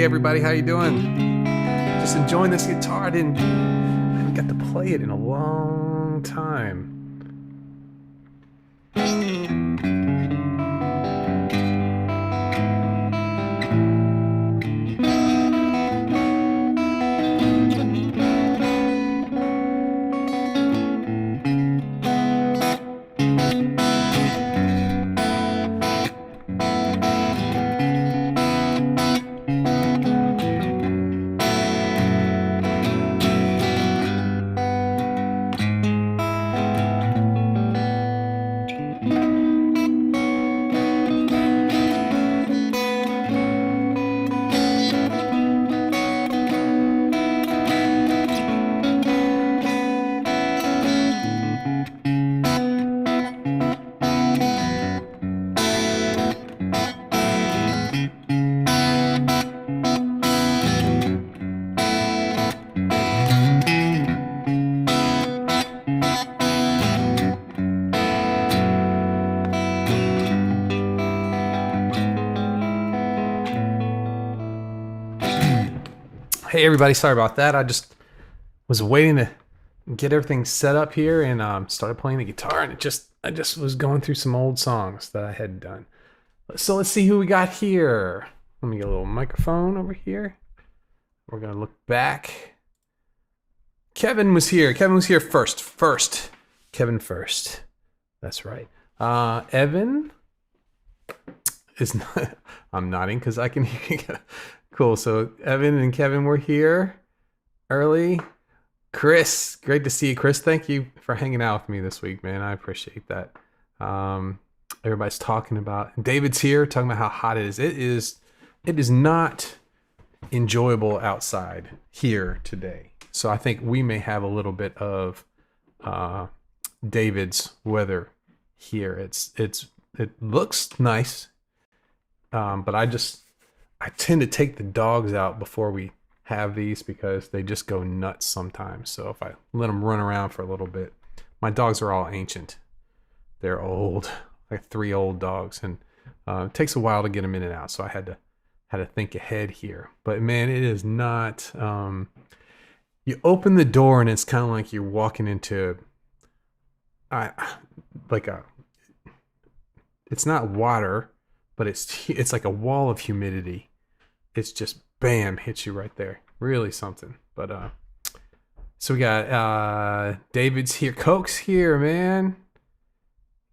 everybody, how you doing? Just enjoying this guitar. I haven't got to play it in a long time. Hey everybody, sorry about that. I just was waiting to get everything set up here and started playing the guitar, and I just was going through some old songs that I had done. So let's see who we got here. Let me get a little microphone over here. We're gonna look back. Kevin was here. Kevin was here first. Kevin first. That's right. Evan is not. I'm nodding because I can hear you. Cool. So Evan and Kevin were here early. Chris, great to see you, Chris. Thank you for hanging out with me this week, man. I appreciate that. Everybody's talking about. David's here, talking about how hot it is. It is not enjoyable outside here today. So I think we may have a little bit of David's weather here. It looks nice, but I tend to take the dogs out before we have these because they just go nuts sometimes. So if I let them run around for a little bit, my dogs are all ancient. They're old, like 3 old dogs, and it takes a while to get them in and out. So I had to think ahead here. But man, it is not. You open the door and it's kind of like you're walking into, it's not water, but it's like a wall of humidity. It's just bam, hits you right there. Really something. But so we got David's here, Coke's here, man.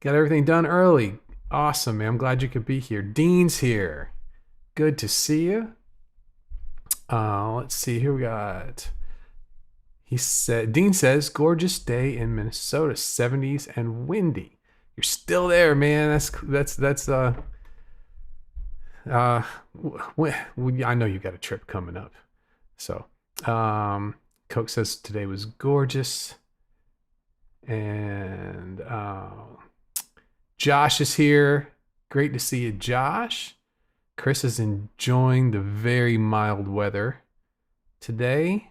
Got everything done early. Awesome, man. I'm glad you could be here. Dean's here. Good to see you. Let's see who we got. Dean says, gorgeous day in Minnesota, 70s and windy. You're still there, man. That's I know you got a trip coming up. So, Coke says today was gorgeous. And Josh is here. Great to see you, Josh. Chris is enjoying the very mild weather today.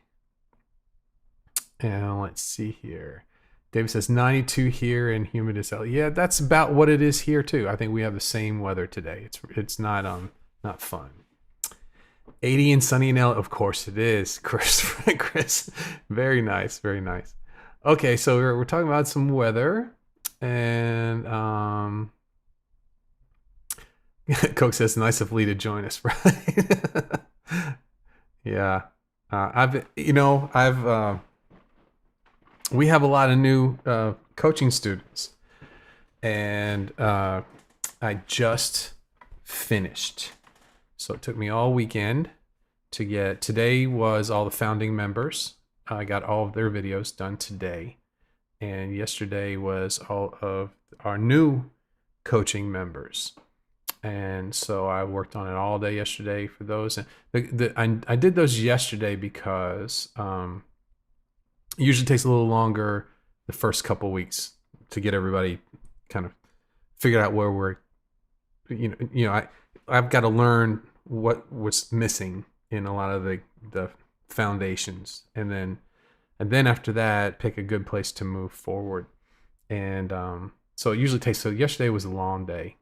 And let's see here. David says 92 here and humid as hell. Yeah, that's about what it is here too. I think we have the same weather today. It's not fun. 80 and sunny in LA. Of course it is, Chris. Very nice, very nice. Okay, so we're talking about some weather, and Coke says nice of Lee to join us, right? Yeah, we have a lot of new coaching students, and I just finished. So it took me all weekend to get. Today was all the founding members. I got all of their videos done today, and yesterday was all of our new coaching members. And so I worked on it all day yesterday for those. And I did those yesterday because it usually takes a little longer the first couple weeks to get everybody kind of figured out where we're, I've got to learn what was missing in a lot of the foundations, and then after that, pick a good place to move forward. And so it usually takes. So yesterday was a long day,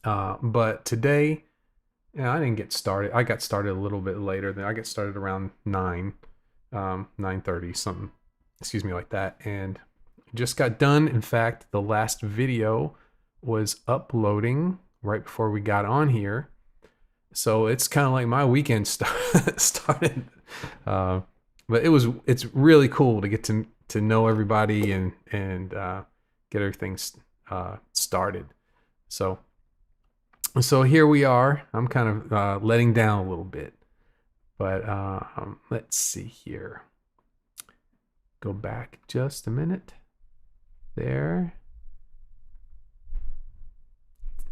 but today Yeah, I didn't get started. I got started a little bit later. Than I got started around 9:30 something. Excuse me, like that. And just got done. In fact, the last video was uploading right before we got on here. So it's kind of like my weekend started. Uh, but it's really cool to get to know everybody and get everything started. So here we are. I'm kind of letting down a little bit, but let's see here. Go back just a minute. There.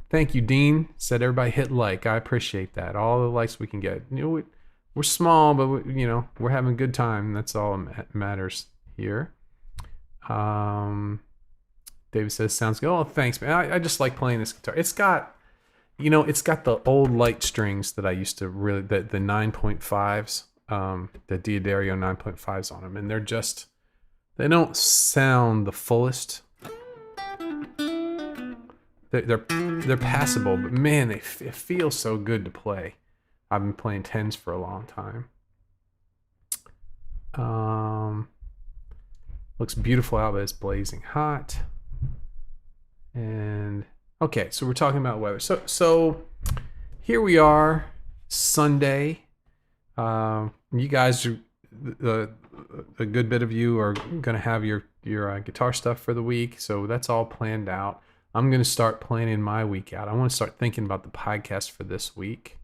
Thank you, Dean. Said everybody hit like. I appreciate that. All the likes we can get. We're small, but we're having a good time. That's all that matters here. David says sounds good. Oh, thanks, man. I just like playing this guitar. It's got the old light strings that I used to really the 9.5s, the D'Addario 9.5s on them, and they don't sound the fullest. They're passable, but man, it feels so good to play. I've been playing 10s for a long time. Looks beautiful out, but it's blazing hot. And okay, so we're talking about weather. So here we are, Sunday. You guys are a good bit of you are gonna have your guitar stuff for the week, so that's all planned out. I'm gonna start planning my week out. I want to start thinking about the podcast for this week.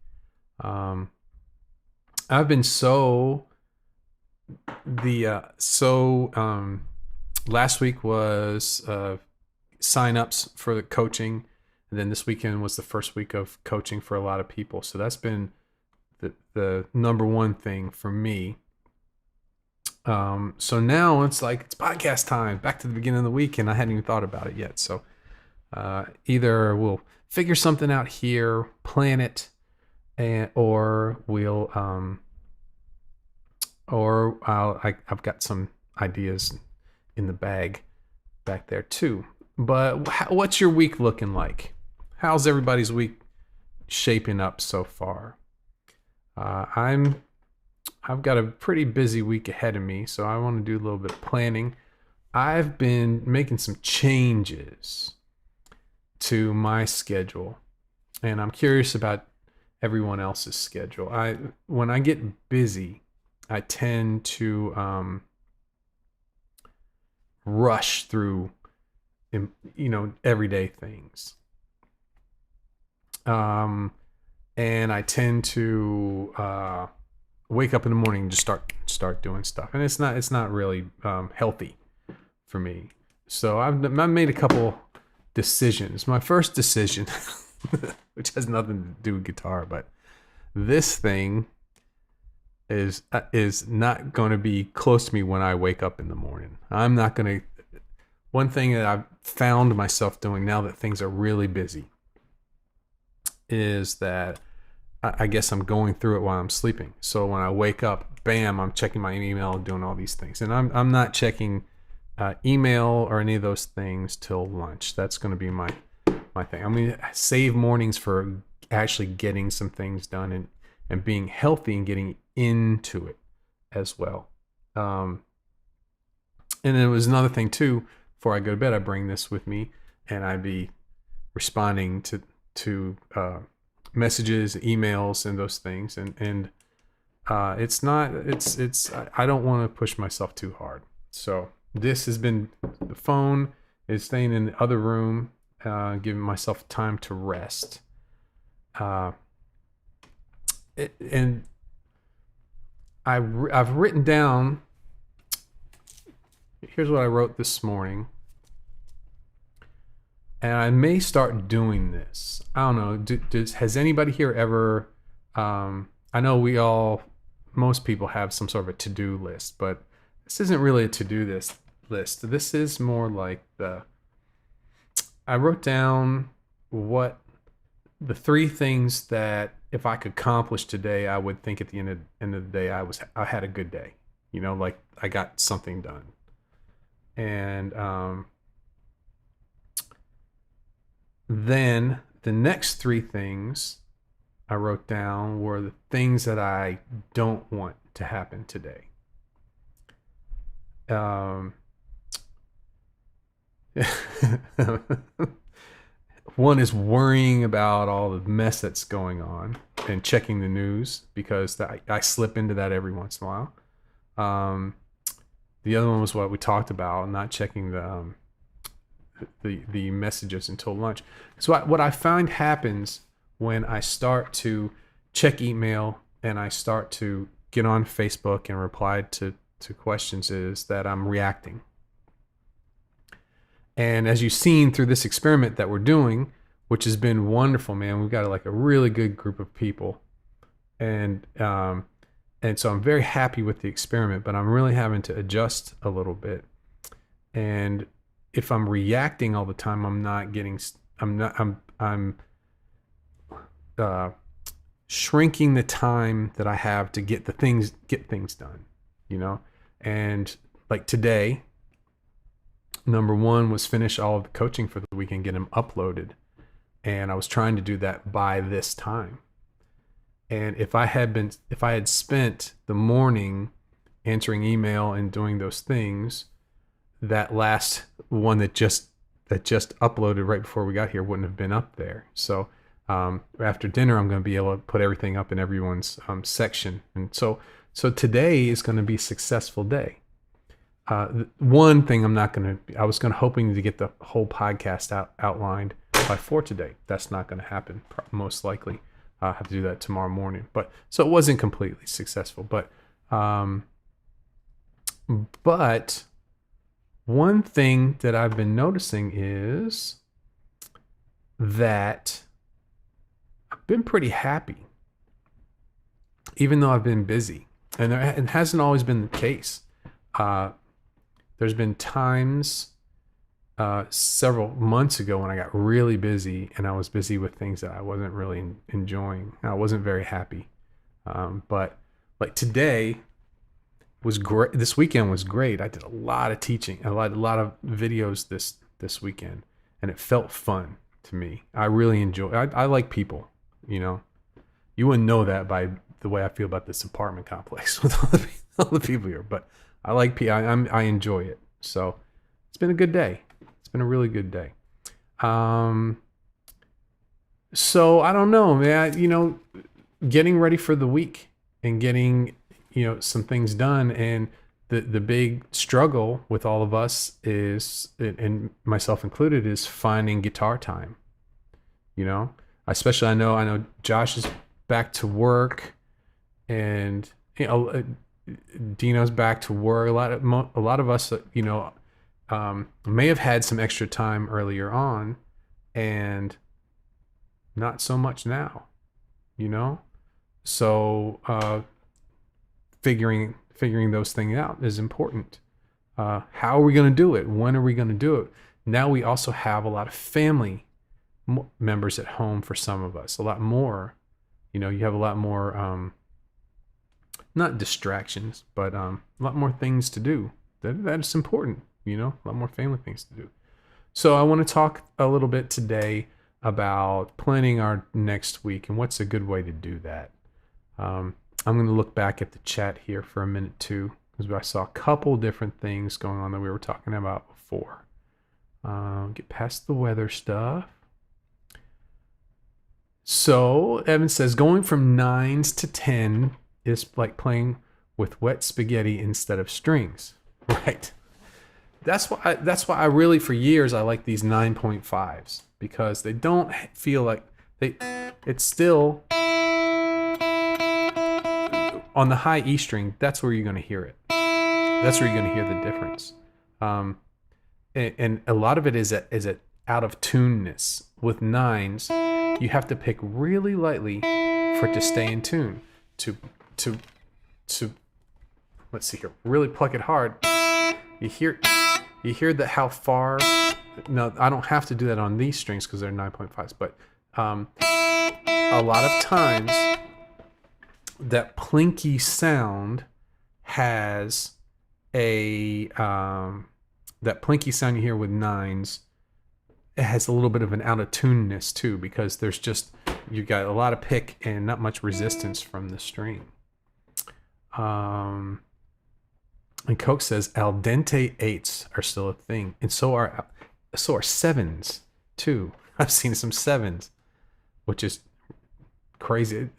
I've been last week was sign-ups for the coaching, and then this weekend was the first week of coaching for a lot of people. So that's been the number one thing for me. So now it's podcast time, back to the beginning of the week, and I hadn't even thought about it yet. So either we'll figure something out here, plan it, or we'll I've got some ideas in the bag back there too. But what's your week looking like? How's everybody's week shaping up so far? I've got a pretty busy week ahead of me, so I want to do a little bit of planning. I've been making some changes to my schedule, and I'm curious about everyone else's schedule. When I get busy, I tend to rush through everyday things, and I tend to wake up in the morning and just start doing stuff, and it's not really healthy for me. So I've made a couple decisions. My first decision, which has nothing to do with guitar, but this thing is not going to be close to me when I wake up in the morning. I'm not going to. One thing that I've found myself doing now that things are really busy is that I guess I'm going through it while I'm sleeping. So when I wake up, bam, I'm checking my email, doing all these things, and I'm not checking email or any of those things till lunch. That's going to be my thing. I'm going to save mornings for actually getting some things done and being healthy and getting into it as well. And then it was another thing too. Before I go to bed, I bring this with me, and I'd be responding to messages, emails, and those things. And it's I don't want to push myself too hard. So this has been, the phone is staying in the other room, giving myself time to rest. And I've written down. Here's what I wrote this morning. And I may start doing this. I don't know. Has anybody here ever? I know most people have some sort of a to-do list, but this isn't really a to-do list. This is more like I wrote down what the 3 things that if I could accomplish today, I would think at the end of the day I had a good day. Like I got something done. And then the next 3 things I wrote down were the things that I don't want to happen today. One is worrying about all the mess that's going on and checking the news, because I slip into that every once in a while. The other one was what we talked about, not checking the messages until lunch. So what I find happens when I start to check email and I start to get on Facebook and reply to questions is that I'm reacting. And as you've seen through this experiment that we're doing, which has been wonderful, man, we've got like a really good group of people. And so I'm very happy with the experiment, but I'm really having to adjust a little bit. And if I'm reacting all the time, I'm shrinking the time that I have to get things done, you know? And like today, number one was finish all of the coaching for the week and get them uploaded. And I was trying to do that by this time. And if I had spent the morning answering email and doing those things, that last one that just uploaded right before we got here wouldn't have been up there. So after dinner, I'm going to be able to put everything up in everyone's section. And so today is going to be a successful day. One thing I was hoping to get the whole podcast outlined by 4 today. That's not going to happen, most likely. I'll have to do that tomorrow morning. But so it wasn't completely successful. But one thing that I've been noticing is that I've been pretty happy, even though I've been busy. And it hasn't always been the case. There's been times several months ago when I got really busy, and I was busy with things that I wasn't really enjoying. I wasn't very happy. But like today was great. This weekend was great. I did a lot of teaching, a lot of videos this weekend, and it felt fun to me. I really enjoy. I like people. You know, you wouldn't know that by the way I feel about this apartment complex with all the people here, but I like people. I enjoy it. So it's been a good day. It's been a really good day. So I don't know, man. You know, getting ready for the week and getting some things done, and the big struggle with all of us is, and myself included, is finding guitar time. You know, especially I know Josh is back to work, and Dino's back to work. A lot of us, may have had some extra time earlier on, and not so much now. You know, so figuring those things out is important. How are we going to do it? When are we going to do it? Now we also have a lot of family members at home for some of us. A lot more. You know, you have a lot more. Not distractions, but a lot more things to do. That is important, a lot more family things to do. So I want to talk a little bit today about planning our next week and what's a good way to do that. I'm going to look back at the chat here for a minute too, because I saw a couple different things going on that we were talking about before. Get past the weather stuff. So Evan says going from 9s to 10 is like playing with wet spaghetti instead of strings. Right. That's why I really, for years, I like these 9.5s, because they don't feel like it's still on the high E string. That's where you're going to hear it. That's where you're going to hear the difference. And a lot of it is at out of tuneness. With 9s, you have to pick really lightly for it to stay in tune. To let's see here, really pluck it hard. You hear that how far. No, I don't have to do that on these strings because they're 9.5s, but a lot of times that plinky sound has that plinky sound you hear with 9s. It has a little bit of an out of tuneness too, because there's just you got a lot of pick and not much resistance from the string. And Coke says al dente 8s are still a thing, and so are 7s too. I've seen some 7s, which is crazy.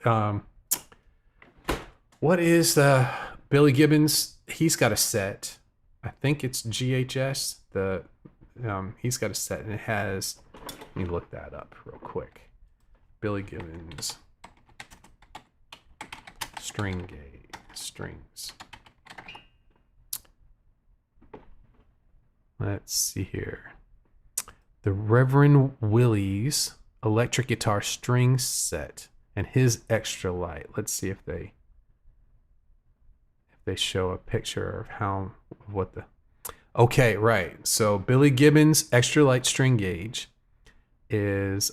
What is Billy Gibbons? He's got a set. I think it's GHS. He's got a set, and it has. Let me look that up real quick. Billy Gibbons strings. Let's see here. The Reverend Willie's electric guitar string set and his extra light. Let's see if they show a picture of okay, right. So Billy Gibbons extra light string gauge is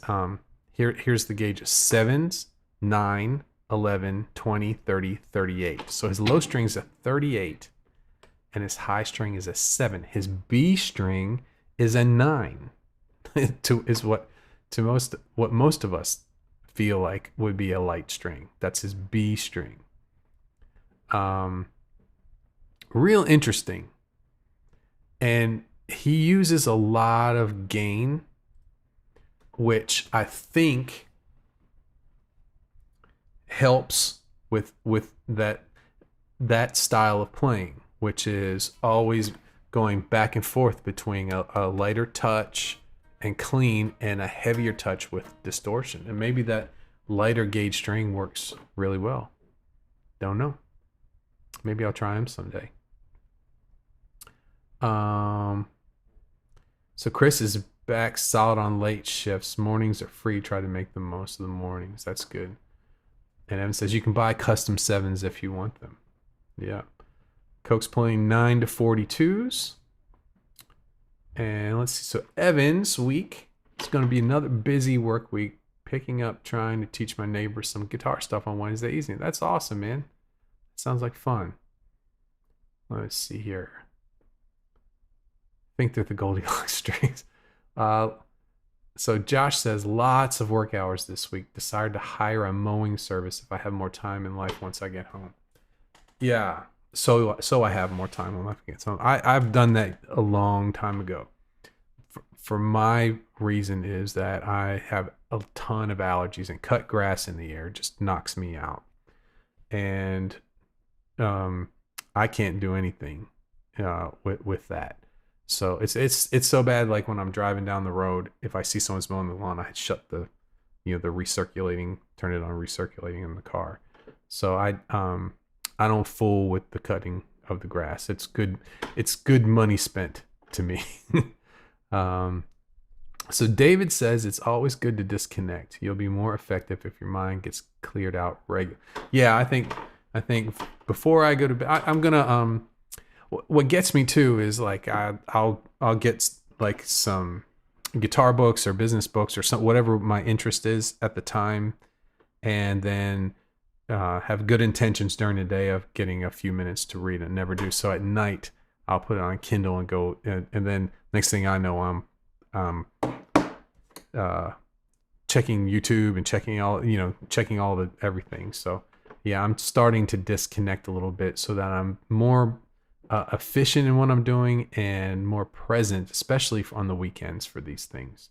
here's the gauges: 7s, 9, 11, 20, 30, 38. So his low string is a 38 and his high string is a 7. His B string is a 9. What most of us feel like would be a light string. That's his B string. Real interesting. And he uses a lot of gain, which I think helps with that style of playing, which is always going back and forth between a lighter touch and clean and a heavier touch with distortion. And maybe that lighter gauge string works really well. Don't know. Maybe I'll try them someday. So Chris is back solid on late shifts. Mornings are free. Try to make the most of the mornings. That's good. And Evan says you can buy custom 7s if you want them. Yeah. Coke's playing 9 to 42s. And let's see. So Evan's week, it's going to be another busy work week. Picking up, trying to teach my neighbors some guitar stuff on Wednesday evening. That's awesome, man. Sounds like fun. Let's see here. I think they're the Goldilocks strings. So Josh says lots of work hours this week. Decided to hire a mowing service if I have more time in life once I get home. Yeah. So I have more time when I get home. I've done that a long time ago. For my reason is that I have a ton of allergies, and cut grass in the air just knocks me out. And I can't do anything with that. So it's so bad. Like when I'm driving down the road, if I see someone's mowing the lawn, I shut the recirculating, turn it on recirculating in the car. So I don't fool with the cutting of the grass. It's good money spent to me. So David says it's always good to disconnect. You'll be more effective if your mind gets cleared out regularly. Yeah, I think before I go to bed, I'm gonna what gets me too is like I'll get like some guitar books or business books or whatever my interest is at the time, and then have good intentions during the day of getting a few minutes to read, and never do. So at night I'll put it on Kindle and go, and then next thing I know I'm checking YouTube and checking all the everything. So yeah, I'm starting to disconnect a little bit so that I'm more efficient in what I'm doing and more present, especially on the weekends for these things.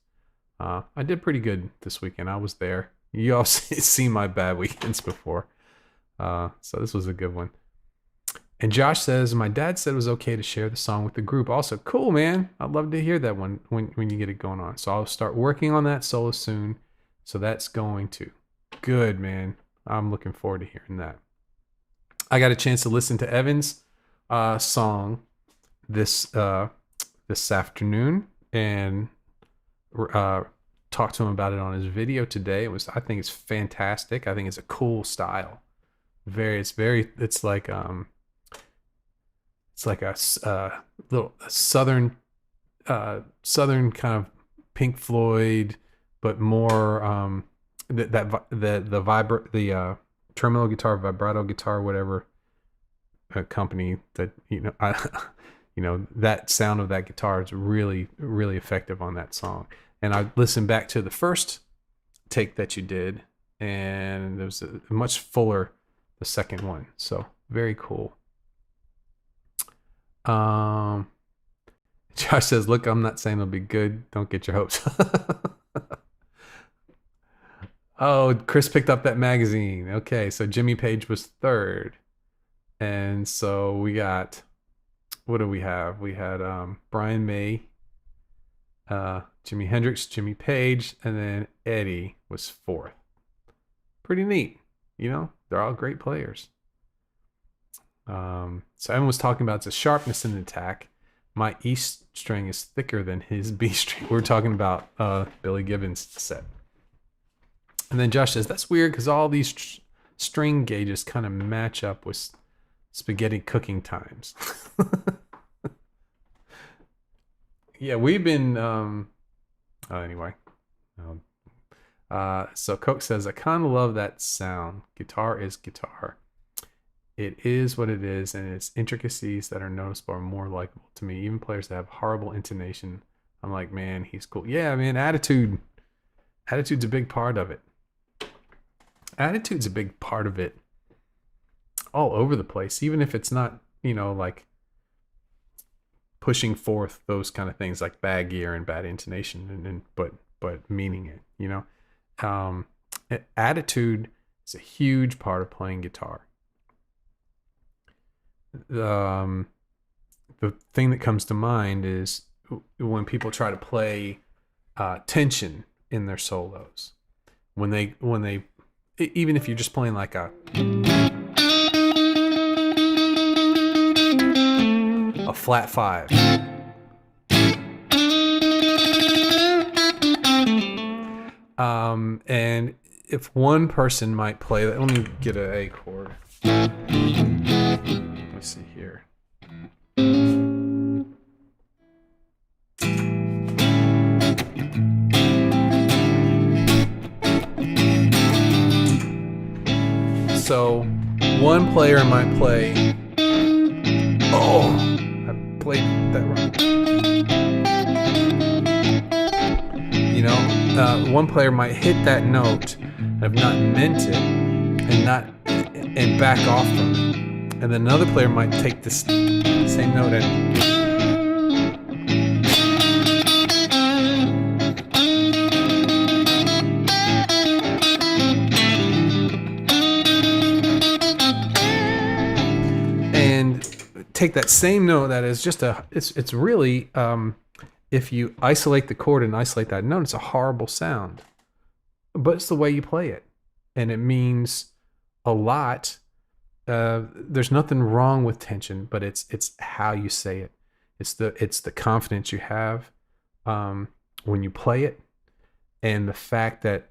I did pretty good this weekend. I was there. You all seen my bad weekends before. So this was a good one. And Josh says, my dad said it was okay to share the song with the group. Also, cool, man. I'd love to hear that one when you get it going on. So I'll start working on that solo soon. So that's going to. Good, man. I'm looking forward to hearing that. I got a chance to listen to Evan's song this afternoon and talked to him about it on his video today. I think it's fantastic. I think it's a cool style. It's like a little southern kind of Pink Floyd, but more the tremolo guitar, vibrato guitar, whatever company that that sound of that guitar is really, really effective on that song. And I listened back to the first take that you did, and there was a much fuller the second one. So very cool. Josh says, "Look, I'm not saying it'll be good. Don't get your hopes." Oh, Chris picked up that magazine. Okay, so Jimmy Page was third. And so we got, what do we have? We had Brian May, Jimi Hendrix, Jimmy Page, and then Eddie was fourth. Pretty neat. You know, they're all great players. So Evan was talking about the sharpness in the attack. My E string is thicker than his B string. We're talking about Billy Gibbons' set. And then Josh says, that's weird because all these string gauges kind of match up with spaghetti cooking times. Yeah, we've been, anyway. So Coke says, I kind of love that sound. Guitar is guitar. It is what it is, and its intricacies that are noticeable are more likable to me. Even players that have horrible intonation, I'm like, man, he's cool. Yeah, man, attitude's a big part of it. Attitude's a big part of it all over the place, even if it's not, you know, like pushing forth those kind of things like bad gear and bad intonation, but meaning it, you know. Attitude is a huge part of playing guitar. The thing that comes to mind is when people try to play tension in their solos. When they even if you're just playing like a flat 5. And if one person might play that, let me get an A chord. Let's see here. So one player might play. Oh, I played that wrong. You know, one player might hit that note and have not meant it, and back off from it, and then another player might take this same note and. Take that same note that is just it's really if you isolate the chord and isolate that note, it's a horrible sound, but it's the way you play it, and it means a lot. There's nothing wrong with tension, but it's how you say it. It's the confidence you have when you play it, and the fact that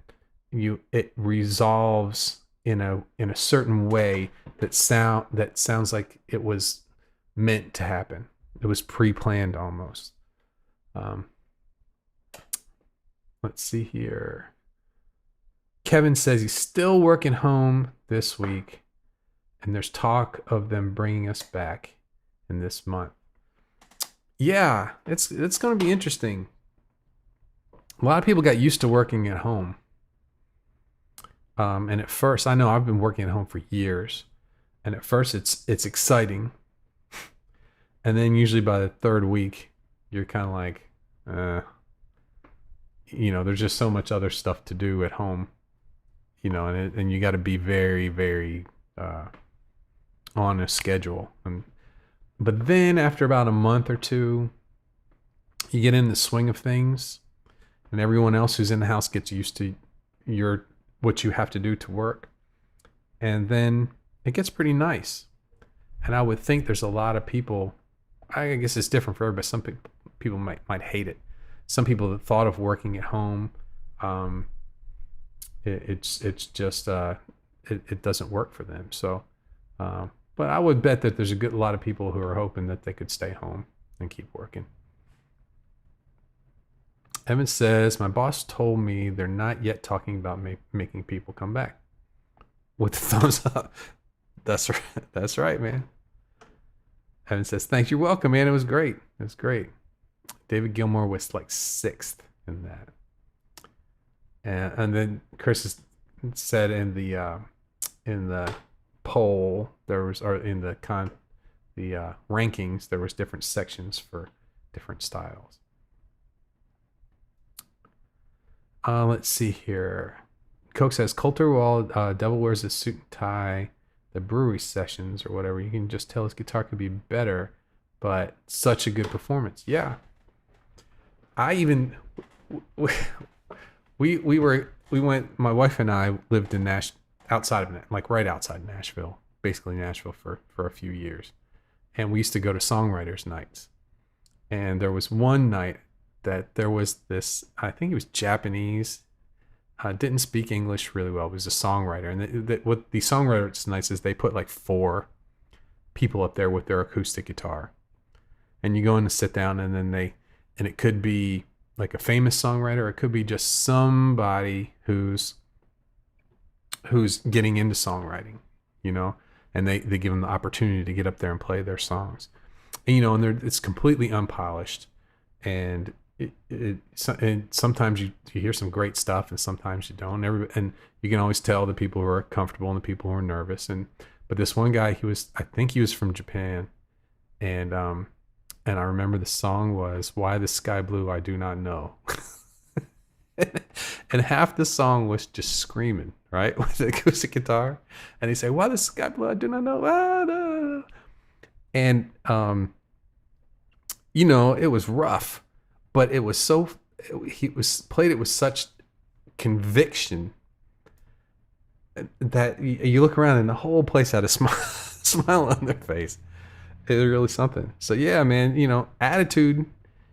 it resolves in a certain way that sounds like it was meant to happen. It was pre-planned almost. Let's see here. Kevin says he's still working home this week, and there's talk of them bringing us back in this month. Yeah, it's going to be interesting. A lot of people got used to working at home. And at first, I know I've been working at home for years, and at first it's exciting. And then usually by the third week, you're kind of like, you know, there's just so much other stuff to do at home, you know, and you got to be very, very on a schedule. But then after about a month or two, you get in the swing of things, and everyone else who's in the house gets used to what you have to do to work, and then it gets pretty nice. And I would think there's a lot of people. I guess it's different for everybody. Some people might hate it. Some people that thought of working at home, it's just it doesn't work for them. So, but I would bet that there's a lot of people who are hoping that they could stay home and keep working. Evan says, my boss told me they're not yet talking about making people come back. With the thumbs up. That's right. That's right, man. Evan says, thanks. You're welcome, man. It was great. It was great. David Gilmour was like 6th in that. And then Chris is said in the poll there was, or in the rankings, there was different sections for different styles. Let's see here. Coke says Coulter while Devil wears a suit and tie, the brewery sessions or whatever. You can just tell his guitar could be better, but such a good performance. Yeah. I even we went. My wife and I lived in outside of like right outside Nashville, basically Nashville for a few years, and we used to go to songwriters nights. And there was one night that there was this, I think he was Japanese, didn't speak English really well. He was a songwriter, and what the songwriters nights is they put like 4 people up there with their acoustic guitar, and you go in to sit down, and then it could be like a famous songwriter, or it could be just somebody who's getting into songwriting, and they give them the opportunity to get up there and play their songs, and it's completely unpolished, and and sometimes you hear some great stuff, and sometimes you don't. And you can always tell the people who are comfortable and the people who are nervous. But this one guy, I think he was from Japan, and I remember the song was "Why the Sky Blue I Do Not Know," and half the song was just screaming, right, with the acoustic guitar, and he say, "Why the Sky Blue I Do Not Know," and it was rough. But it was he played it with such conviction that you look around and the whole place had a smile on their face. It was really something. So yeah, man, attitude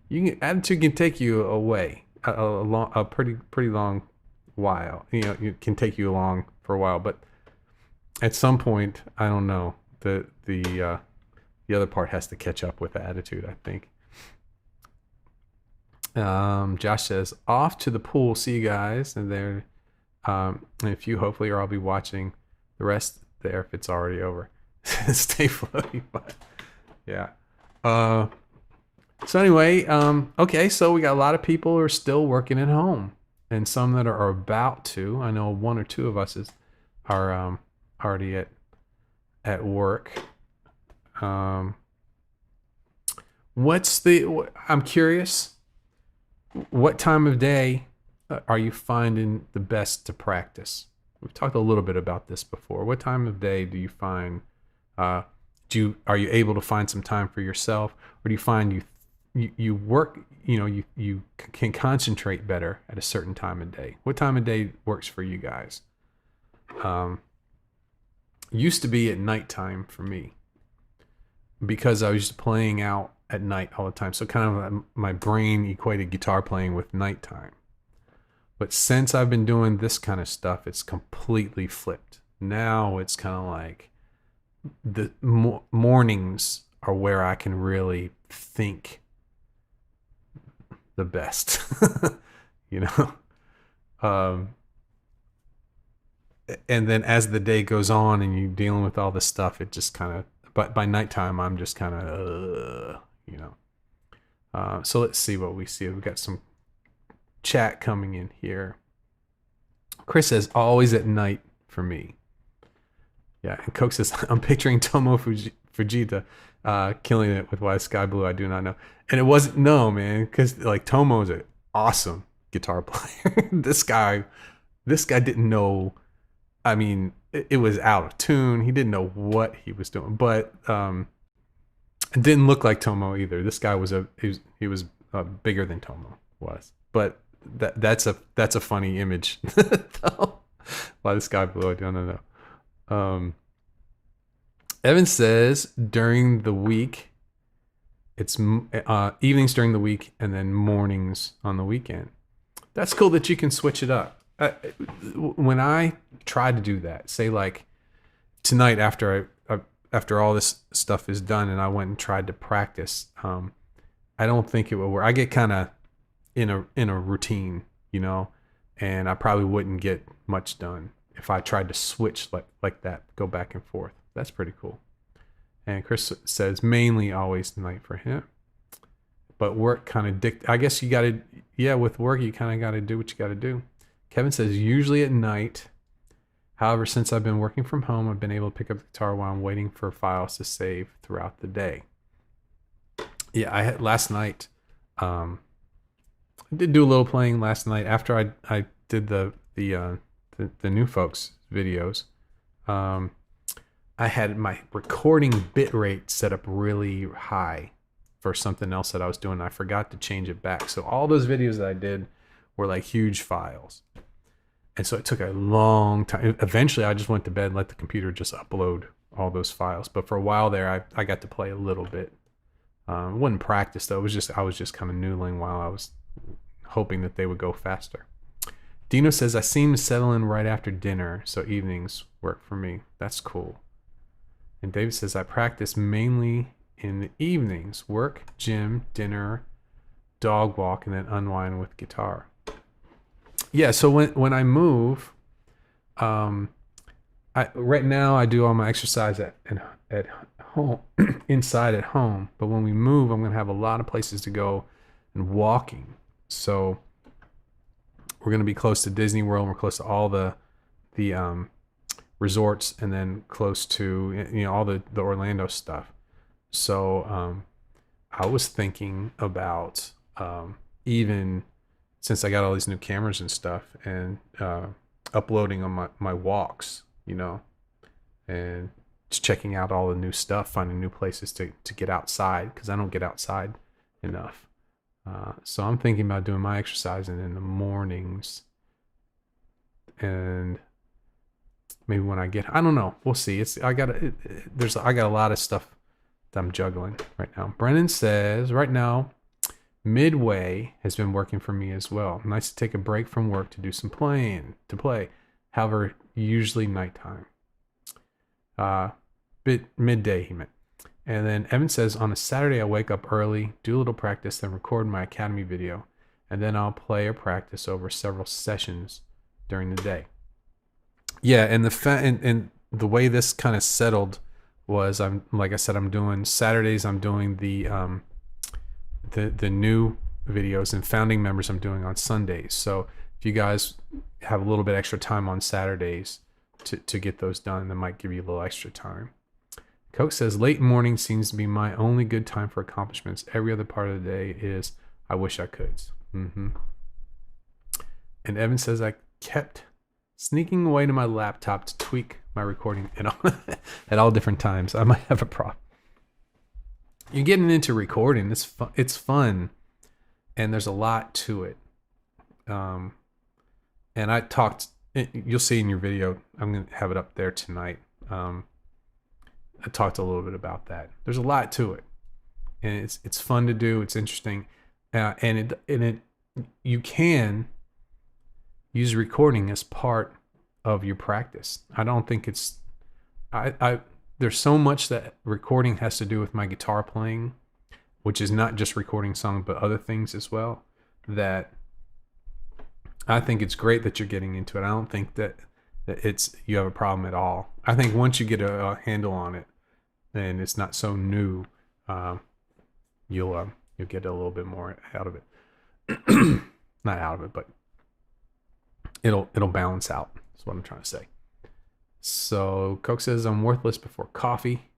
can take you away a pretty long while. It can take you along for a while, but at some point, I don't know, the other part has to catch up with the attitude, I think. Josh says, off to the pool. See you guys. And there, and if you, hopefully, or I'll be watching the rest there if it's already over. Stay floaty, but yeah. So anyway, okay, so we got a lot of people who are still working at home, and some that are about to. I know 1 or 2 of us are already at work. I'm curious. What time of day are you finding the best to practice? We've talked a little bit about this before. What time of day do you find? Are you able to find some time for yourself, or do you find you work? You can concentrate better at a certain time of day. What time of day works for you guys? Used to be at nighttime for me, because I was just playing out at night all the time. So kind of my brain equated guitar playing with nighttime. But since I've been doing this kind of stuff, it's completely flipped. Now it's kind of like the mornings are where I can really think the best, and then as the day goes on and you're dealing with all this stuff, it just kind of, but by nighttime, I'm just kind of, so let's see what we see. We've got some chat coming in here. Chris says, always at night for me. Yeah, and Coke says, I'm picturing Tomo Fujita killing it with Why Sky Blue I Do Not Know. And it wasn't, no, man, because like Tomo's an awesome guitar player. This guy didn't know, I mean, it was out of tune. He didn't know what he was doing, but it didn't look like Tomo either. This guy was bigger than Tomo was, but that's a funny image. Why the Sky Blue I don't know. Evan says during the week, it's evenings during the week and then mornings on the weekend. That's cool that you can switch it up. When I try to do that, say like tonight after all this stuff is done and I went and tried to practice, I don't think it would work. I get kind of in a routine, and I probably wouldn't get much done if I tried to switch like that, go back and forth. That's pretty cool. And Chris says mainly always night for him, but work kind of I guess you got to, with work you kind of got to do what you got to do. Kevin says usually at night, However, since I've been working from home, I've been able to pick up the guitar while I'm waiting for files to save throughout the day. Yeah, I had last night. I did do a little playing last night after I did the new folks videos. Um, I had my recording bit rate set up really high for something else that I was doing. I forgot to change it back. So all those videos that I did were like huge files. And so it took a long time. Eventually I just went to bed and let the computer just upload all those files. But for a while there, I got to play a little bit. It wasn't practice though. I was just kind of noodling while I was hoping that they would go faster. Dino says, I seem to settle in right after dinner, so evenings work for me. That's cool. And David says, I practice mainly in the evenings, work, gym, dinner, dog walk, and then unwind with guitar. Yeah, so when I move, right now I do all my exercise at home, inside at home. But when we move, I'm going to have a lot of places to go and walking. So we're going to be close to Disney World. We're close to all the resorts, and then close to all the Orlando stuff. So I was thinking about even since I got all these new cameras and stuff, and uploading on my walks, and just checking out all the new stuff, finding new places to get outside, because I don't get outside enough. So I'm thinking about doing my exercising in the mornings, and maybe when I don't know, we'll see. I got a lot of stuff that I'm juggling right now. Brennan says, right now, Midway has been working for me as well. Nice to take a break from work to do some to play. However, usually nighttime. Midday, he meant. And then Evan says, on a Saturday, I wake up early, do a little practice, then record my Academy video, and then I'll play or practice over several sessions during the day. Yeah, and the way this kind of settled was, like I said, I'm doing Saturdays. I'm doing the new videos, and founding members I'm doing on Sundays. So if you guys have a little bit extra time on Saturdays to get those done, that might give you a little extra time. Coke says, late morning seems to be my only good time for accomplishments. Every other part of the day is, I wish I could. Mm-hmm. And Evan says, I kept sneaking away to my laptop to tweak my recording at all different times. I might have a problem. You're getting into recording. It's fun, and there's a lot to it. And I talked, you'll see in your video, I'm going to have it up there tonight. I talked a little bit about that. There's a lot to it, and it's fun to do. It's interesting, and you can use recording as part of your practice. I don't think it's there's so much that recording has to do with my guitar playing, which is not just recording songs but other things as well, that I think it's great that you're getting into it. I don't think that you have a problem at all. I think once you get a handle on it, then it's not so new. You'll get a little bit more out of it. Not out of it, but it'll balance out. That's what I'm trying to say. So Coke says, I'm worthless before coffee.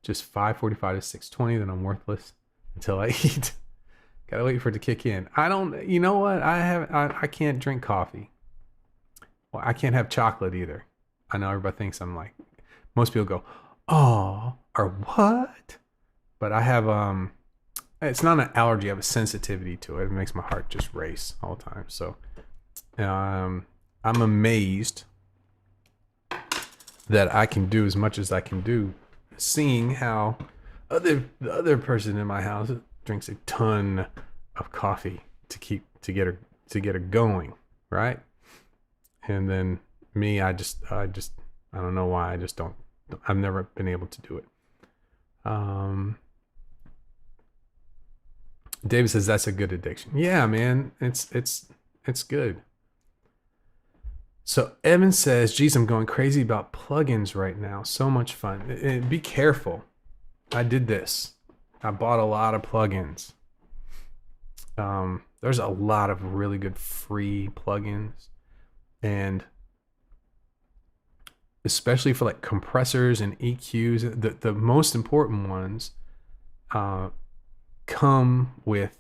Just 5:45 to 6:20, then I'm worthless until I eat. Gotta wait for it to kick in. I don't. You know what? I can't drink coffee. Well, I can't have chocolate either. I know everybody thinks I'm like, most people go, oh, or what? But I have, it's not an allergy. I have a sensitivity to it. It makes my heart just race all the time. So, I'm amazed that I can do as much as I can do, seeing how the other person in my house drinks a ton of coffee to get her going, right? And then me, I don't know why. I've never been able to do it. David says that's a good addiction. Yeah, man, it's good. So Evan says, geez, I'm going crazy about plugins right now. So much fun. Be careful. I did this. I bought a lot of plugins. There's a lot of really good free plugins. And especially for like compressors and EQs, the most important ones come with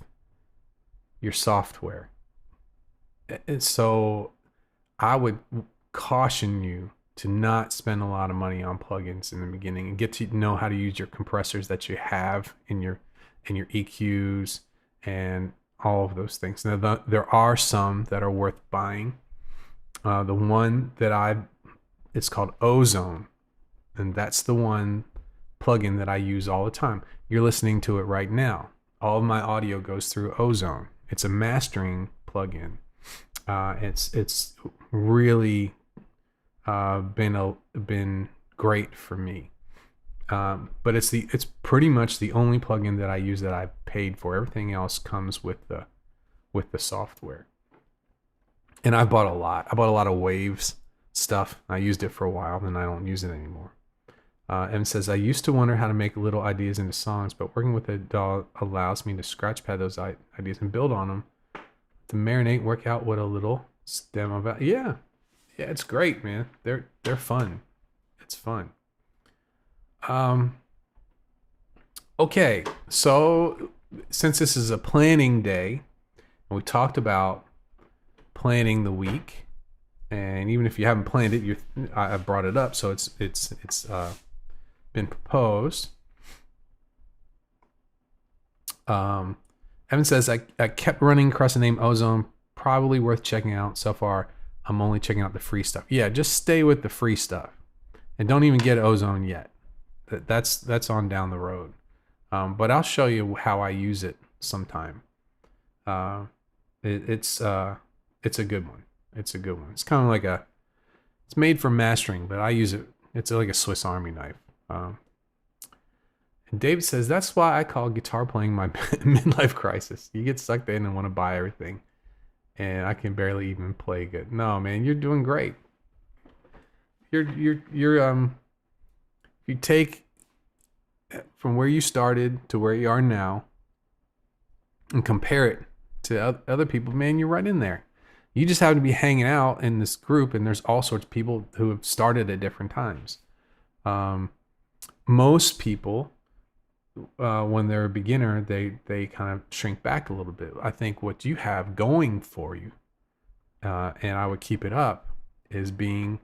your software. And so I would caution you to not spend a lot of money on plugins in the beginning, and get to know how to use your compressors that you have in your EQs and all of those things. Now, there are some that are worth buying. The one that it's called Ozone, and that's the one plugin that I use all the time. You're listening to it right now. All of my audio goes through Ozone. It's a mastering plugin. It's really been great for me. But it's pretty much the only plugin that I use that I paid for. Everything else comes with the software. And I bought a lot. I bought a lot of Waves stuff. I used it for a while, then I don't use it anymore. M says, I used to wonder how to make little ideas into songs, but working with a DAW allows me to scratch pad those ideas and build on them. To marinate, work out what a little stem about. Yeah, it's great, man. They're fun. It's fun. Okay, so since this is a planning day, and we talked about planning the week, and even if you haven't planned it, I brought it up, so it's been proposed. Evan says, I kept running across the name Ozone, probably worth checking out. So far, I'm only checking out the free stuff. Yeah, just stay with the free stuff, and don't even get Ozone yet. That's on down the road. But I'll show you how I use it sometime. It's a good one. It's a good one. It's kind of like it's made for mastering, but I use it. It's like a Swiss Army knife. And David says, that's why I call guitar playing my midlife crisis. You get sucked in and want to buy everything, and I can barely even play good. No, man, you're doing great. You take from where you started to where you are now and compare it to other people, man, you're right in there. You just happen to be hanging out in this group, and there's all sorts of people who have started at different times. Most people, when they're a beginner, they kind of shrink back a little bit. I think what you have going for you, and I would keep it up, is being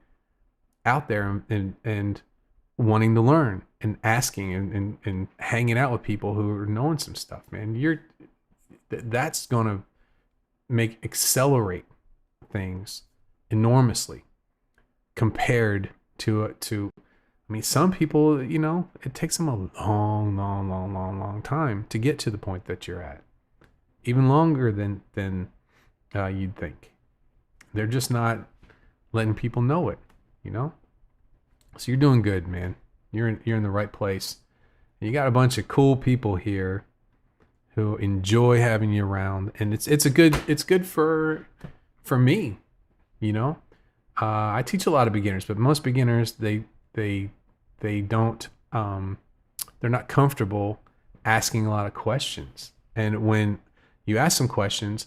out there and wanting to learn and asking and hanging out with people who are knowing some stuff, man. That's gonna accelerate things enormously compared to I mean, some people, it takes them a long time to get to the point that you're at, even longer than you'd think. They're just not letting people know it, So you're doing good, man. You're in the right place. You got a bunch of cool people here who enjoy having you around, and it's good for me, I teach a lot of beginners, but most beginners they don't they're not comfortable asking a lot of questions. And when you ask some questions,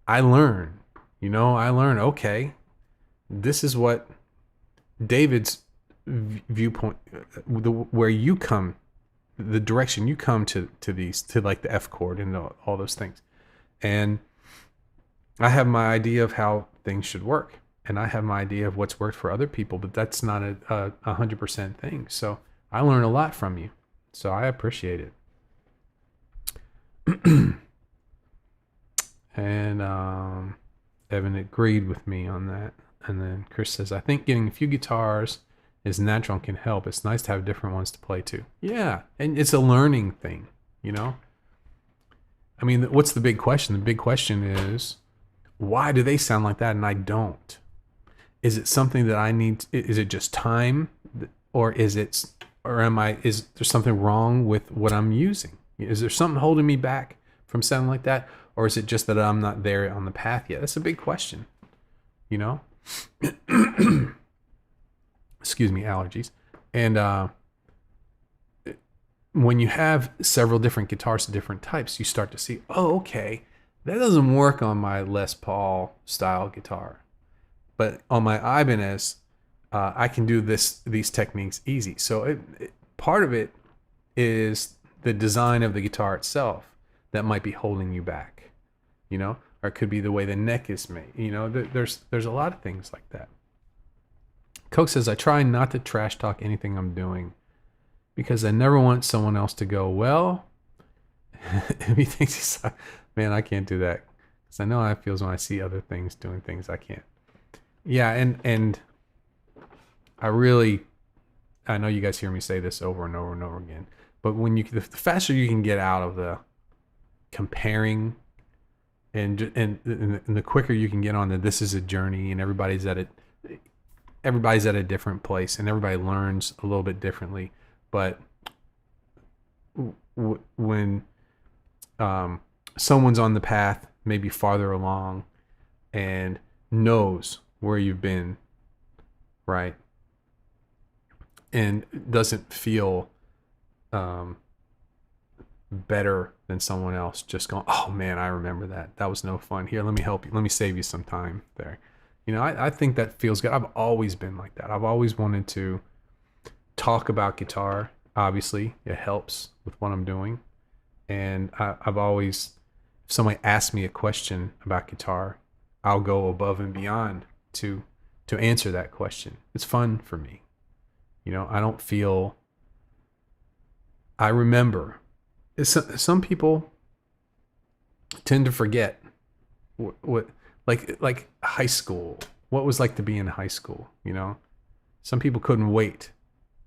I learn, okay, this is what David's viewpoint, where you come, the direction you come to these, to like the F chord and all those things. And I have my idea of how things should work, and I have my idea of what's worked for other people, but that's not a 100% thing. So I learn a lot from you, so I appreciate it. And Evan agreed with me on that. And then Chris says, I think getting a few guitars is natural and can help. It's nice to have different ones to play to. Yeah, and it's a learning thing, I mean, what's the big question? The big question is, why do they sound like that and I don't? Is it something that I need? Is it just time, or is there something wrong with what I'm using? Is there something holding me back from sounding like that, or is it just that I'm not there on the path yet? That's a big question, Excuse me, allergies. And when you have several different guitars of different types, you start to see, oh, okay, that doesn't work on my Les Paul style guitar. But on my Ibanez, I can do these techniques easy. So part of it is the design of the guitar itself that might be holding you back, or it could be the way the neck is made. There's a lot of things like that. Coke says, I try not to trash talk anything I'm doing because I never want someone else to go, well, if he thinks he's, man, I can't do that. Because I know how it feels when I see other things doing things I can't. Yeah, and I know you guys hear me say this over and over and over again, but the faster you can get out of the comparing and the quicker you can get on that this is a journey and everybody's at a different place and everybody learns a little bit differently. But when someone's on the path, maybe farther along, and knows where you've been, right, and doesn't feel better than someone else, just going, oh man, I remember that was no fun. Here, let me help you, let me save you some time there. I think that feels good. I've always been like that. I've always wanted to talk about guitar. Obviously, it helps with what I'm doing. And I've always, if somebody asks me a question about guitar, I'll go above and beyond to answer that question. It's fun for me. I remember. Some people tend to forget what like high school, what it was like to be in high school. Some people couldn't wait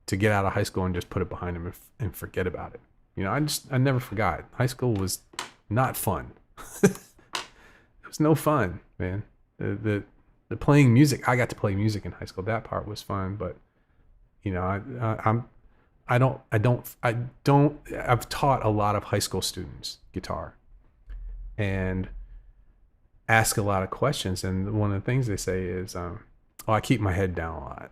to get out of high school and just put it behind them and forget about it. I never forgot. High school was not fun. It was no fun, man. The playing music, I got to play music in high school. That part was fun, but I've taught a lot of high school students guitar and ask a lot of questions, and one of the things they say is, I keep my head down a lot.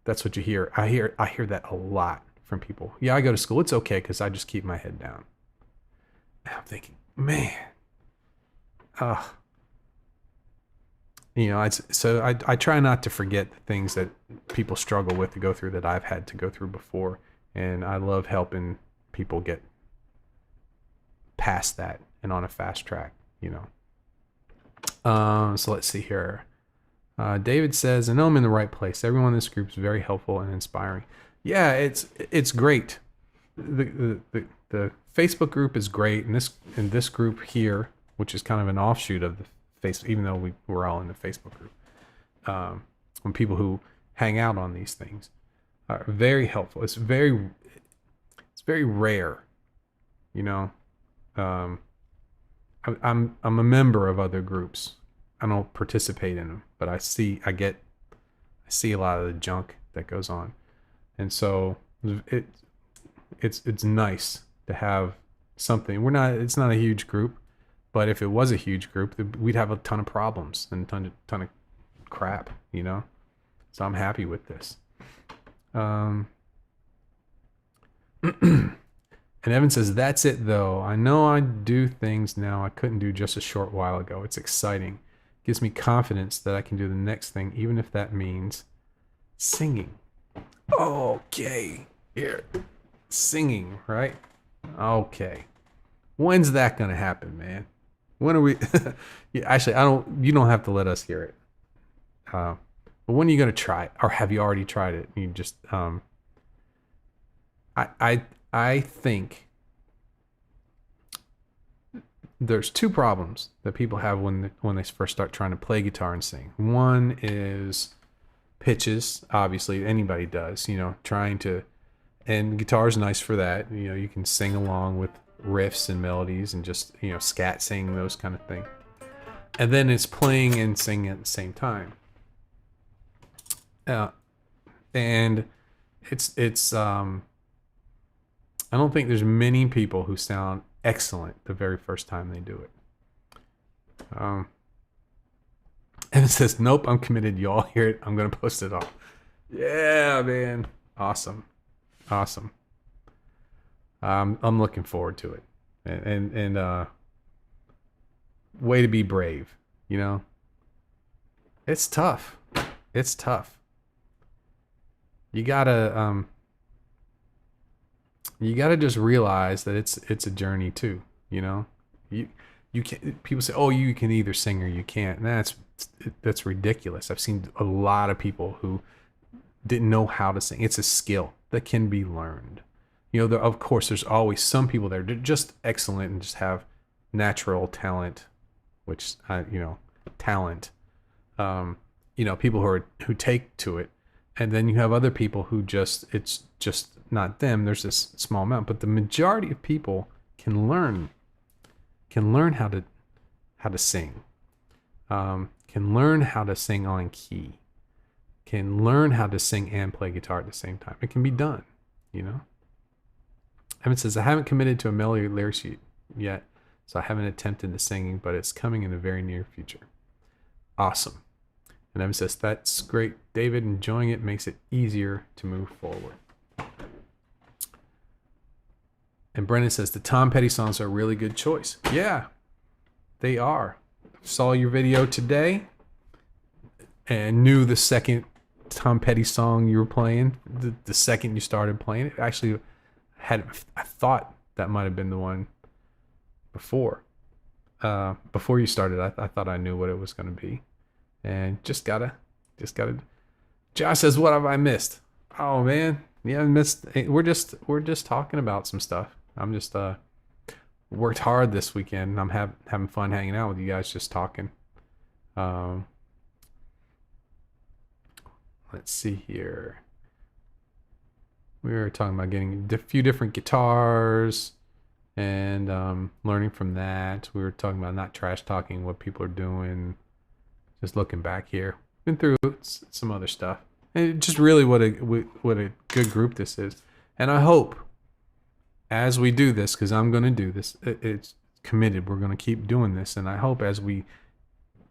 That's what you hear. I hear that a lot from people. Yeah, I go to school. It's okay because I just keep my head down. And I'm thinking, man, I try not to forget the things that people struggle with to go through that I've had to go through before, and I love helping people get past that and on a fast track. So let's see here. David says, I know I'm in the right place. Everyone in this group is very helpful and inspiring. Yeah, it's great. The Facebook group is great, and this group here, which is kind of an offshoot of the Facebook, even though we're all in the Facebook group, when people who hang out on these things are very helpful. It's very rare, I'm a member of other groups. I don't participate in them, but I see a lot of the junk that goes on, and so it's nice to have something. It's not a huge group, but if it was a huge group, we'd have a ton of problems and a ton of crap, So I'm happy with this. And Evan says, that's it though. I know I do things now I couldn't do just a short while ago. It's exciting. Gives me confidence that I can do the next thing, even if that means singing. Okay. Here. Singing, right? Okay. When's that going to happen, man? When are we? Yeah, actually, you don't have to let us hear it. But when are you going to try it? Or have you already tried it? You just, I think there's two problems that people have when they first start trying to play guitar and sing. One is pitches. Obviously, anybody does. And guitar is nice for that. You can sing along with riffs and melodies and just scat sing, those kind of thing. And then it's playing and singing at the same time. And it's I don't think there's many people who sound excellent the very first time they do it. And it says, nope, I'm committed. You all hear it. I'm going to post it all. Yeah, man. Awesome. I'm looking forward to it. And way to be brave, It's tough. you gotta just realize that it's a journey too. You know, you you can people say, oh, you can either sing or you can't. And that's ridiculous. I've seen a lot of people who didn't know how to sing. It's a skill that can be learned. Of course, there's always some people that are just excellent and just have natural talent, which talent. People who take to it, and then you have other people who it's just not them. There's this small amount, but the majority of people can learn how to sing, can learn how to sing on key, can learn how to sing and play guitar at the same time. It can be done, Evan says, I haven't committed to a melody or lyrics yet, so I haven't attempted the singing, but it's coming in the very near future. Awesome. And Evan says, that's great, David. Enjoying it makes it easier to move forward. And Brennan says, the Tom Petty songs are a really good choice. Yeah, they are. Saw your video today and knew the second Tom Petty song you were playing, the second you started playing it. Actually, I thought that might have been the one before you started. I thought I knew what it was going to be, and just gotta. Josh says, "What have I missed?" Oh man, yeah, I missed. We're just talking about some stuff. I'm just worked hard this weekend. I'm having fun hanging out with you guys, just talking. Let's see here. We were talking about getting a few different guitars and learning from that. We were talking about not trash talking what people are doing. Just looking back here, been through some other stuff, and just really what a good group this is. And I hope as we do this, because I'm going to do this, it's committed. We're going to keep doing this, and I hope as we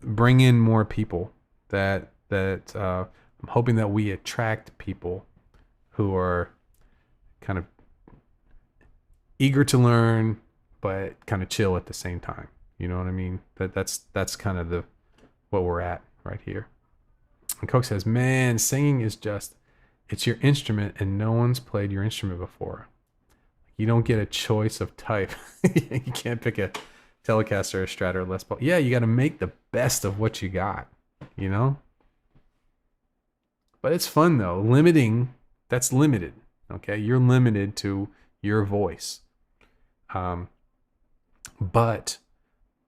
bring in more people that I'm hoping that we attract people who are kind of eager to learn, but kind of chill at the same time. You know what I mean? That's kind of what we're at right here. And Coke says, man, singing is it's your instrument and no one's played your instrument before. You don't get a choice of type. You can't pick a Telecaster, a Strat, or Les Paul. Yeah, you got to make the best of what you got, But it's fun though. That's limited. Okay, you're limited to your voice. But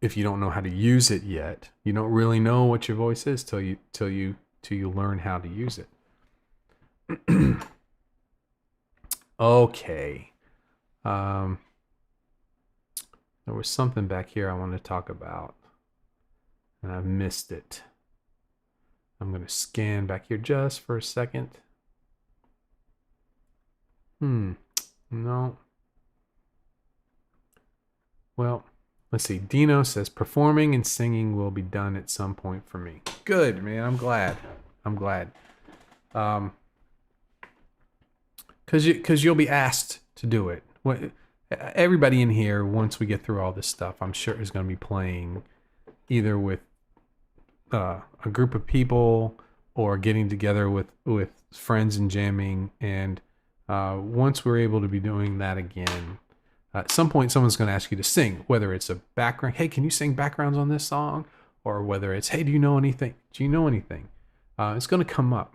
if you don't know how to use it yet, you don't really know what your voice is till you learn how to use it. Okay. There was something back here I wanted to talk about, and I've missed it. I'm going to scan back here just for a second. No. Well, let's see. Dino says, performing and singing will be done at some point for me. Good, man. I'm glad. Because you'll be asked to do it. Everybody in here, once we get through all this stuff, I'm sure is going to be playing either with a group of people or getting together with friends and jamming. And once we're able to be doing that again, at some point someone's going to ask you to sing, whether it's a background, hey, can you sing backgrounds on this song? Or whether it's, hey, do you know anything? It's going to come up.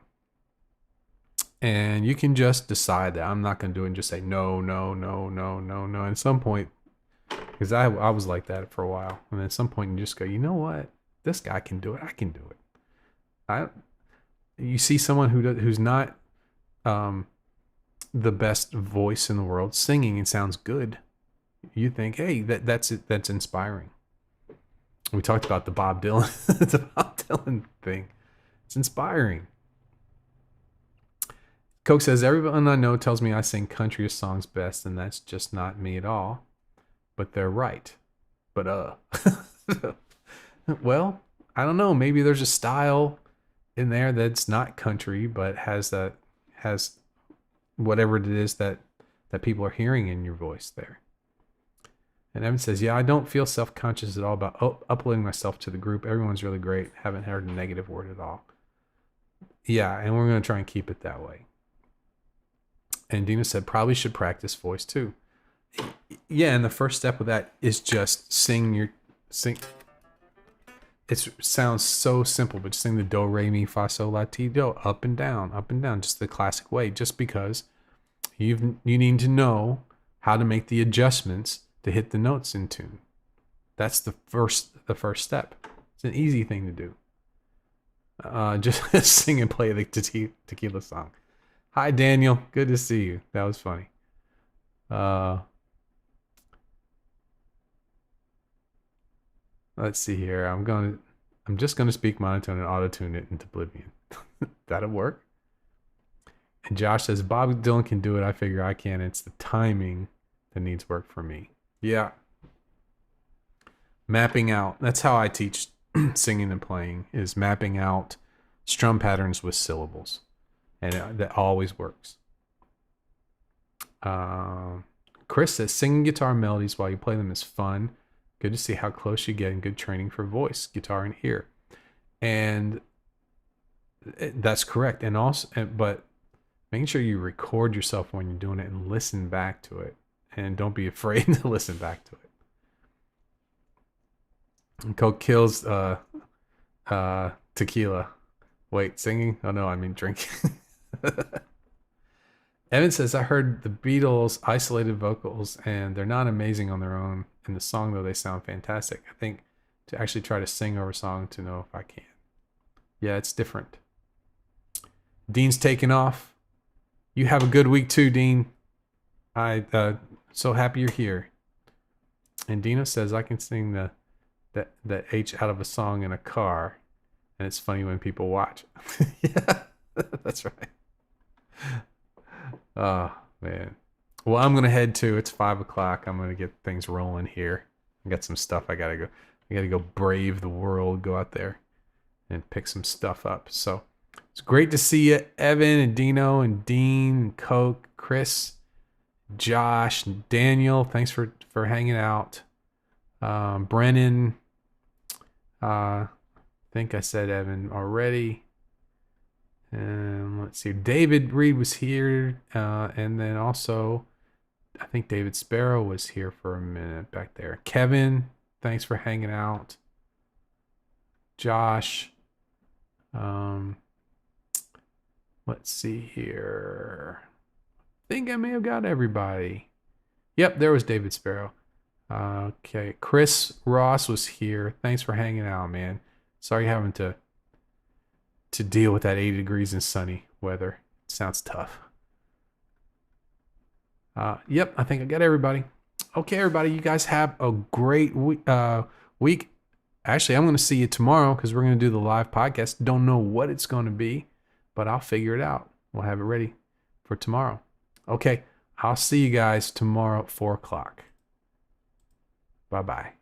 And you can just decide that I'm not going to do it and just say no. And at some point, because I was like that for a while. And at some point you just go, you know what? This guy can do it. I can do it. You see someone who's not the best voice in the world singing and sounds good. You think, hey, that's it. That's inspiring. We talked about the Bob Dylan thing. It's inspiring. Coke says, everyone I know tells me I sing country songs best, and that's just not me at all. But they're right. But well, I don't know. Maybe there's a style in there that's not country, but has whatever it is that people are hearing in your voice there. And Evan says, yeah, I don't feel self-conscious at all about uploading myself to the group. Everyone's really great. Haven't heard a negative word at all. Yeah, and we're going to try and keep it that way. And Dina said, probably should practice voice too. Yeah, and the first step of that is just sing. It sounds so simple, but just sing the do, re, mi, fa, sol, la, ti, do, up and down, just the classic way. Just because you need to know how to make the adjustments to hit the notes in tune. That's the first step. It's an easy thing to do. Just sing and play the tequila song. Hi, Daniel. Good to see you. That was funny. Let's see here. I'm just gonna speak monotone and auto-tune it into oblivion. That'll work. And Josh says, Bob Dylan can do it. I figure I can. It's the timing that needs work for me. Yeah. Mapping out. That's how I teach singing and playing, is mapping out strum patterns with syllables. And that always works. Chris says, singing guitar melodies while you play them is fun. Good to see how close you get, and good training for voice, guitar, and ear. And that's correct. And also, but making sure you record yourself when you're doing it and listen back to it. And don't be afraid to listen back to it. And Coke kills tequila. Wait, singing? Oh no, I mean drinking. Evan says, I heard the Beatles' isolated vocals, and they're not amazing on their own. In the song, though, they sound fantastic. I think to actually try to sing over a song to know if I can. Yeah, it's different. Dean's taking off. You have a good week too, Dean. So happy you're here. And Dino says, I can sing the H out of a song in a car, and it's funny when people watch. Yeah, that's right. Oh, man. Well, I'm going to head to, it's 5 o'clock. I'm going to get things rolling here. I got some stuff I got to go brave the world, go out there and pick some stuff up. So it's great to see you, Evan and Dino and Dean and Coke, Chris, Josh, and Daniel. Thanks for hanging out. Brennan, I think I said Evan already. And let's see, David Reed was here, and then also I think David Sparrow was here for a minute back there. Kevin, thanks for hanging out. Josh, let's see here. I think I may have got everybody. Yep, there was David Sparrow. Okay, Chris Ross was here. Thanks for hanging out, man. Sorry having to deal with that 80 degrees and sunny weather. Sounds tough. Yep, I think I got everybody. Okay, everybody, you guys have a great week. Actually, I'm going to see you tomorrow because we're going to do the live podcast. Don't know what it's going to be, but I'll figure it out. We'll have it ready for tomorrow. Okay, I'll see you guys tomorrow at 4 o'clock. Bye-bye.